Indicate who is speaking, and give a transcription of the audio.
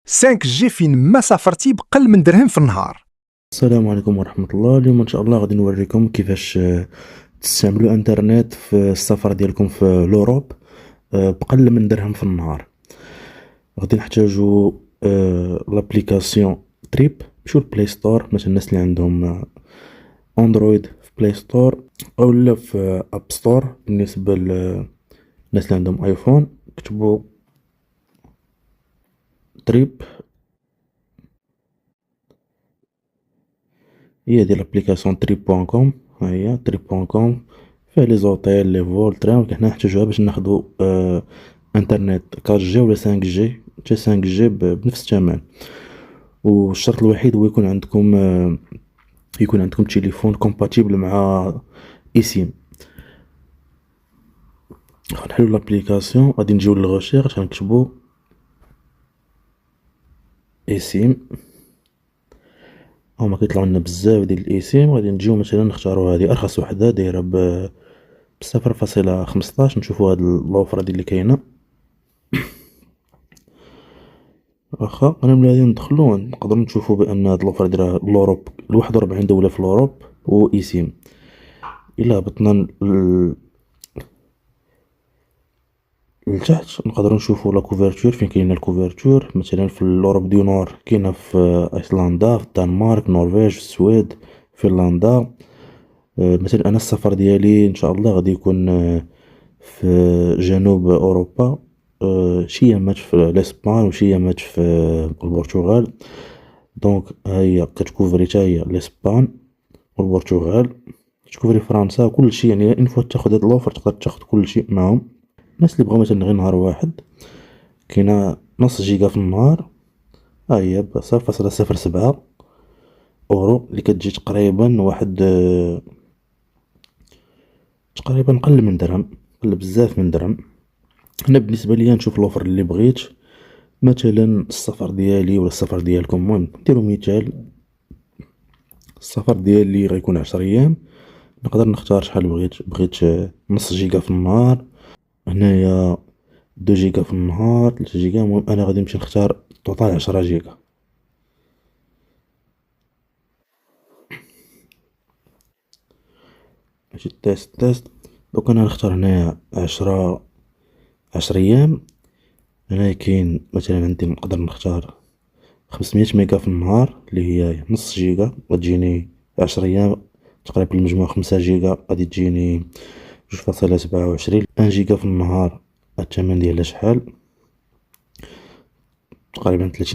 Speaker 1: 5G فين ما سافرتي بقل من درهم في النهار.
Speaker 2: السلام عليكم ورحمة الله. اليوم ان شاء الله غادي نوريكم كيفاش تستعملوا انترنت في السفر ديالكم في لوروب بقل من درهم في النهار. غادي نحتاجو لابليكاسيون تريب. مشيو لبلاي ستور، مثلا الناس اللي عندهم اندرويد في بلاي ستور او لا في اب ستور. بالنسبة للناس اللي عندهم ايفون كتبوا تريب. هي ديال لابليكاسيون تريب بوان كوم. ها هي تريب بوان كوم، فيها لي زوطيل لي فول تران. ولكن حنا نحتاجوها باش ناخدو انترنت 4G ولا 5G. حتى 5G بنفس الثمن. والشرط الوحيد هو يكون عندكم تليفون كومباتيبل مع ايسيم. غنحلو لابليكاسيون، غادي نجيو للغوشيرش، غنكتبو ايسيم. هما كيطلعو لنا بزاف ديال الايسيم. غادي نجيو مثلا نختارو هادي ارخص وحده دايره ب0.15. نشوفو هاد لوفر هادي اللي كاينه. واخا انا ملي غادي ندخلو نقدرو نشوفو بان هاد لوفر دايره لوروب ل 41 دوله في لوروب و ايسيم. الا هبطنا لتحت نقدرو نشوفو لا كوفرتور، فين كاينه الكوفرتور. مثلا في لوروب دو نور كاينه في ايسلندا، في الدنمارك، النرويج، السويد، فنلندا. مثلا انا السفر ديالي ان شاء الله غادي يكون في جنوب اوروبا. شي يامات في الاسبان وشي يامات في البرتغال. دونك ها هي كتكوفري حتى هي الاسبان والبرتغال، تكوفري فرنسا وكلشي. يعني ان فوا تاخد هاد لوفر تقدر تاخد كلشي معاهم. الناس اللي بغاو مثلا غير نهار واحد كاينه نص جيجا في النهار. ها هي ب0.07 اورو اللي كتجي تقريبا واحد تقريبا قل من درهم، قل بزاف من درهم. انا بالنسبه ليا نشوف لوفر اللي بغيت. مثلا السفر ديالي ولا السفر ديالكم، المهم نديرو مثال. السفر ديالي غيكون 10 ايام. نقدر نختار شحال بغيت نص جيجا في النهار، هنايا 2 جيجا في النهار، 3 جيجا. المهم انا غادي نمشي نختار توتال 10 جيجا. ماشي تيست. دوك انا نختار هنايا 10 ايام. هنايا كاين مثلا عندي نقدر نختار 500 ميجا في النهار اللي هي نص جيجا، غتجيني 10 ايام. تقريبا المجموع 5 جيجا غادي تجيني 2.27. 1 جيجا في النهار الثمن ديالها شحال؟ تقريبا 30